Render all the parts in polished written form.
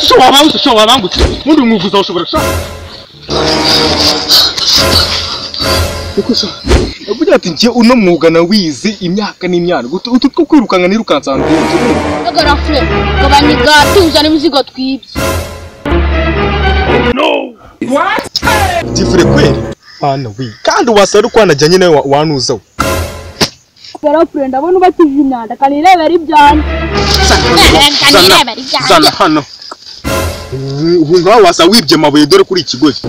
sho wabangutse mundi umuvuza ushobora sha Ukosa Abuja ati ngiye uno mwuga na wize imyaka n'imyana utwo kwirukanga nirukanza hano Agara fre kabaniga tuzana imizigo twibye No what Tifre kweli Hana wi kandi wasara kwanajanye nawe wanuza Agara fre ndabona ubatize imyanda kanirebera ibyana Sana hano Hunga wasa wibye mabuye dore kuri ikigozi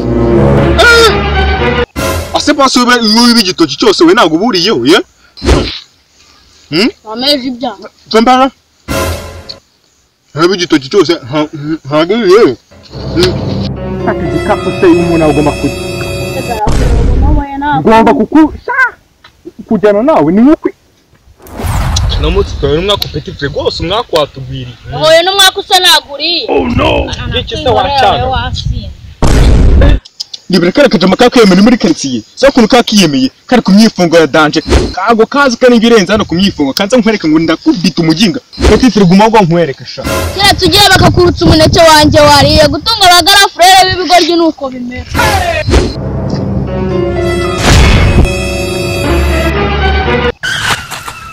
Ase paso y'ibigitoki cyose we nago buriyeho ye Ameje ibyana Twembara Ibigitoki cyose hagiriye Ati gikapo se umuntu agomba Ngomba kujyana nawe ni nk'uko Namutse twawe umwaka petit frère gose umwaka watubwiri Oye no mwaka usa naguriye Oh no Iki se wacana Libere kare kajama kakiyemeye muri quartier so kuntu kakiyemeye kari kumyifungo ya danger kago kazi kane ngirenza hano kumyifungo kanza nkwereka ngo ndakubita umujinga petit frère guma ngo nkwereka sha Kira tugiye bakakurutsa umuneke wanje wariye gutunga abagara frère b'ibigoryi nuko bimera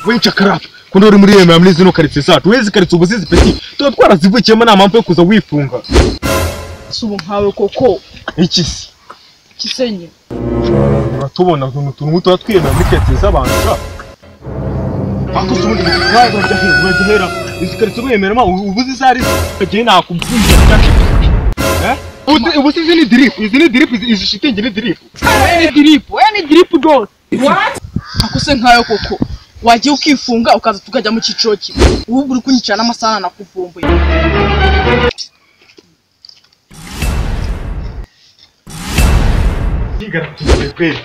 Wencha karap kundi uri muri yemeye muri zino quartier zacu wezi quartier ubuzizi petit to twarazivukiyemo nta mpamvu yo kuza wifunga Subu nkawe koko iki se kisenye Uratubona tuntu muto twiyemeye muri quartier z'abantu sha Ako subundi nkago ndahera izi quartier wemera ubuzi zari kagiye nakubwira ubusizi ni drip izi ni drip izi shitingi ni drip ni drip gose what akuse nkayo koko wagiye ukifunga ukaza tukajya mu ciciro kimwe ubu uri kunyicana n'amasana nakuvumbuye Nigaratuye kweli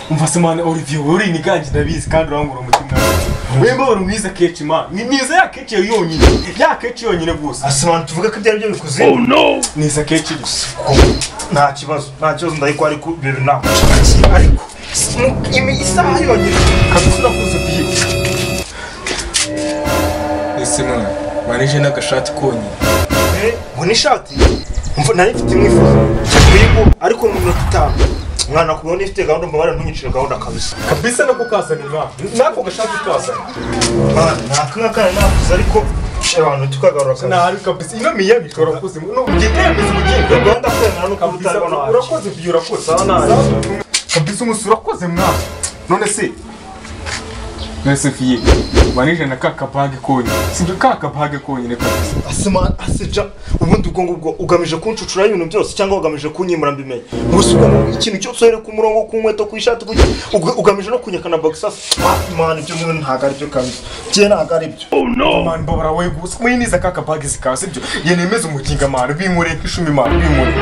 Umvasemane Olivier uri niganje ndabizi kandi urangura umutima Wemba uri mwiza kechi man ni mwiza ya kechi yonyine ya kechi yonyine gusa Asemane tuvuga ko byari byo bikuze Oh no niza kechi gusa nta kibazo ndayiko ari ku bibiri nako ariko isaha yonyine kabisura kuzubiye Ese mwana manije n'agashati konyine ngo ni shati umva nari mfite imwifuzo cyangwa ariko mu minota 5 mwana kubona ifite gahunda mbabara ntunyicira gahunda kabisa no kukazana nako gashati kazana nakanga nafuza ariko abantu tukagarura kabisa na ariko kabisa ino miya bikora kuze no ugitembeza ubugingo gahunda kwemera no kubutabona urakoze byurakoze sana kabisa umusura koze mwana none se Nasifiye manije na kakabage konye sibyo kakabage konye ne kabisa Asemane aseja ubundi ubwo ugamije kuncucura ibintu byose cyangwa ugamije kunyimura mbimenye musuka ikintu cyose ere ku murongo ku nkweto ku ishati ugamije no kunyekana boxers man ibyo mwe ntaga ari byo kabisa je ntaga ari byo Oh no man bobara we gusa mwiniza kakabage zikawe sibyo ye nemeza umukinga man bimure nk'ishumi man bimure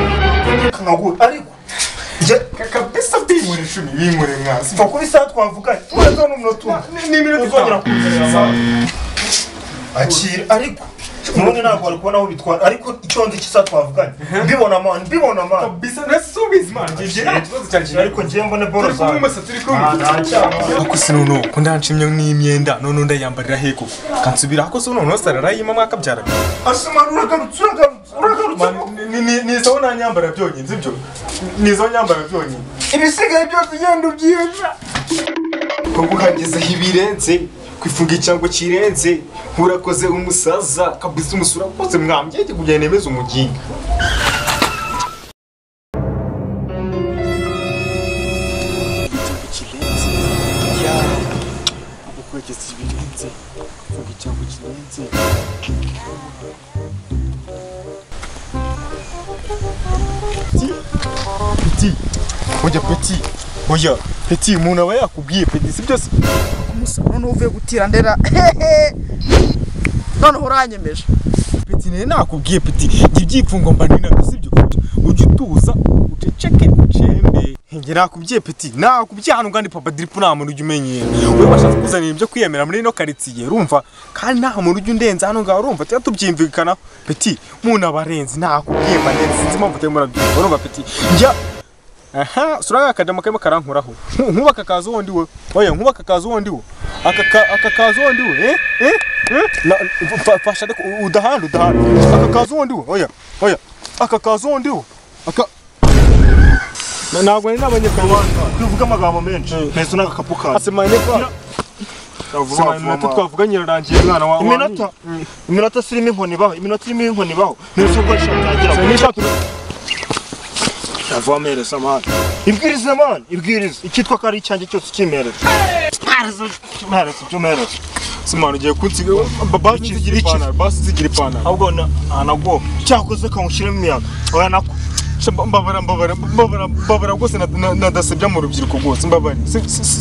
kangagu ariko kabisa bimure ishumi bimure mwasi fa kuri saa twavuganye tuza no munota ni minute uzongera kuzera akira ariko none ntabwo ari kubona aho bitwara ariko icyo nzi kisa twavuganye mbibona man kabisa nasubize man ngiye n'ikibazo cyane ariko ngiye mbone boro za ako sinono kundanshimye n'imyenda none ndayambarira heko kansubira ako so none sarara yima mwaka byara Asemane uragarutse nizo nanyambara byonyine sibyo nizo nyambara byonyine ibisigaye byose genda ubyiyesha ko guhageza ibirenze kwifunga icyango kirenze urakoze umusaza kabisa umusura koze mwambye kugenda nemeza umuginga Petit, oya petit, oya petit umuntu aba yakubwiye petit si byose umusoro n'uvuye gutira ndera none uranyemeje petit ne nakubwiye petit ibyipfungo mba nina sibyo ujye utuza uceceke ucembe nge nakubwiye petit nakubwiye hano kandi papa drip nta muntu ujye umenyera we washatse kuzanira ibyo kwiyemera muri no quartier urumva kandi nta muntu ujye undenza hano ngaho urumva tubyimvikana petit umuntu abarenze nakubwiye mba neza sinzi impamvu utemura urumva petit njya aha suraga akajama kema karankuraho nkubaka kazo wondi we oya nkubaka kazo wondi we aka kazo wondi we fasha udahanda aka kazo wondi we oya aka kazo wondi we aka ntabwo ni n'abanyarwanda kuvuga amagambo menshi mpese n'agakapuka asemanye kwa twavuganye rarangiye mwana wa iminota sirimo inkoni baho ntese ubwo ishatangira avomere samani ibwiriza man ibwiriza ikitwa ko ari icyanjye cyose kimerera ntarese cyumerera simana ugiye kunsiga basi zigira ipana ahubwo nabwo cyakoze kamushiremo imiyaga oya nako mbabara rwose nadasebya mu rubyiruko rwose mbabare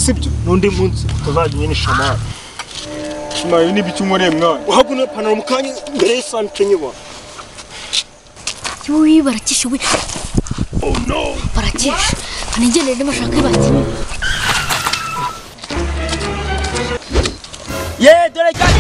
sibyo n'undi munsi utazajya nyine shamara nayo niba icyo unkoreye mwana uhaguna ipantaro mu kanya mbere y'isaha nicyo nyibona yuwi barakishe we oh no barakishe kanigende ndimashaka ibati ye dore cyane